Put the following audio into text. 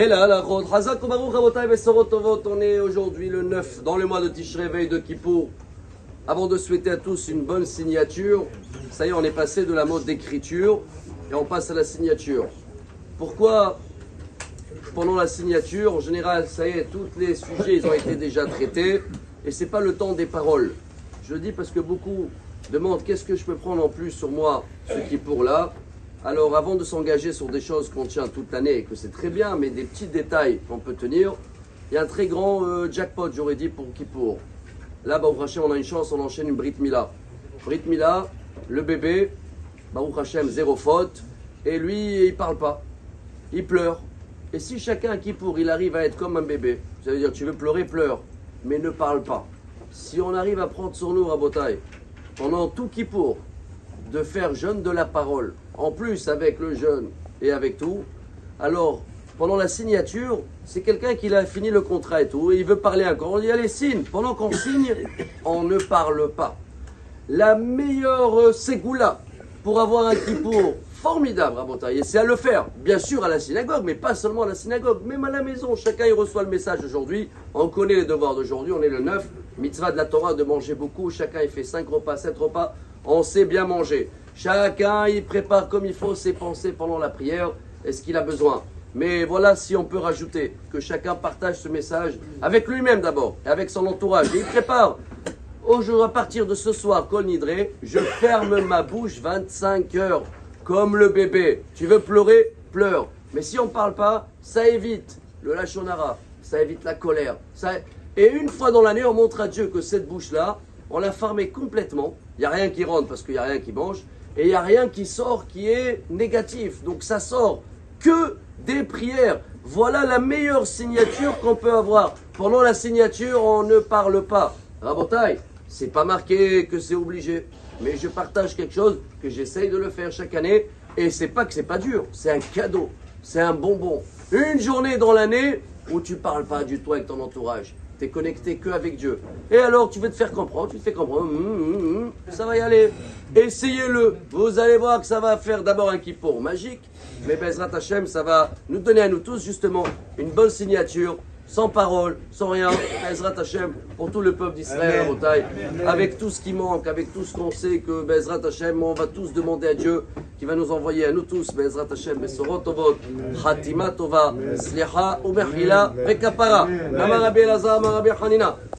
Et là, la Chod, Chazak Baruch Rabotai Besorot Tovot, on est aujourd'hui le 9 dans le mois de Tishrei, veille de Kippour. Avant de souhaiter à tous une bonne signature, ça y est, on est passé de la mode d'écriture et on passe à la signature. Pourquoi pendant la signature, en général, ça y est, tous les sujets ils ont été déjà traités et c'est pas le temps des paroles. Je le dis parce que beaucoup demandent qu'est-ce que je peux prendre en plus sur moi, ce Kippour là. Alors avant de s'engager sur des choses qu'on tient toute l'année et que c'est très bien, mais des petits détails qu'on peut tenir, il y a un très grand jackpot, j'aurais dit, pour Kippour. Là, Baruch Hashem, on a une chance, on enchaîne une Brit Mila. Brit Mila, le bébé, Baruch Hashem, zéro faute, et lui, il parle pas, il pleure. Et si chacun à Kippour, il arrive à être comme un bébé, ça veut dire tu veux pleurer, pleure, mais ne parle pas. Si on arrive à prendre sur nous, Rabotai, pendant tout Kippour, de faire jeûne de la parole, en plus avec le jeûne et avec tout, alors pendant la signature, c'est quelqu'un qui a fini le contrat et tout, et il veut parler encore. On dit allez, signe. Pendant qu'on signe, on ne parle pas. La meilleure ségoula pour avoir un kippour formidable, Rabotai, et c'est à le faire, bien sûr à la synagogue, mais pas seulement à la synagogue, même à la maison. Chacun il reçoit le message aujourd'hui. On connaît les devoirs d'aujourd'hui, on est le 9, mitzvah de la Torah de manger beaucoup. Chacun il fait 5 repas, 7 repas, on sait bien manger. Chacun il prépare comme il faut ses pensées pendant la prière et ce qu'il a besoin. Mais voilà, si on peut rajouter que chacun partage ce message avec lui-même d'abord et avec son entourage. Et il prépare. Aujourd'hui, à partir de ce soir, Kol Nidré, je ferme ma bouche 25 heures, comme le bébé. Tu veux pleurer? Pleure. Mais si on ne parle pas, ça évite le lachon hara, ça évite la colère. Et une fois dans l'année, on montre à Dieu que cette bouche-là, on l'a fermée complètement. Il n'y a rien qui rentre parce qu'il n'y a rien qui mange. Et il n'y a rien qui sort qui est négatif. Donc ça sort que des prières. Voilà la meilleure signature qu'on peut avoir. Pendant la signature, on ne parle pas. Rabotai, c'est pas marqué que c'est obligé. Mais je partage quelque chose que j'essaye de le faire chaque année. Et c'est pas que c'est pas dur. C'est un cadeau. C'est un bonbon. Une journée dans l'année où tu parles pas du tout avec ton entourage. Tu es connecté que avec Dieu. Et alors, tu veux te faire comprendre, tu te fais comprendre, ça va y aller. Essayez-le. Vous allez voir que ça va faire d'abord un kippour magique, mais Bezrat Hashem, ça va nous donner à nous tous justement une bonne signature, sans parole, sans rien. Bezrat Hashem, pour tout le peuple d'Israël, Rabotai, avec tout ce qui manque, avec tout ce qu'on sait que Bezrat Hashem, on va tous demander à Dieu qui va nous envoyer à nous tous, Bezrat Hashem, Besorot Tovot, Khatima Tova, Slicha, Umechila, Vekapara, Amar Rabbi Elazar, Amar Rabbi Hanina.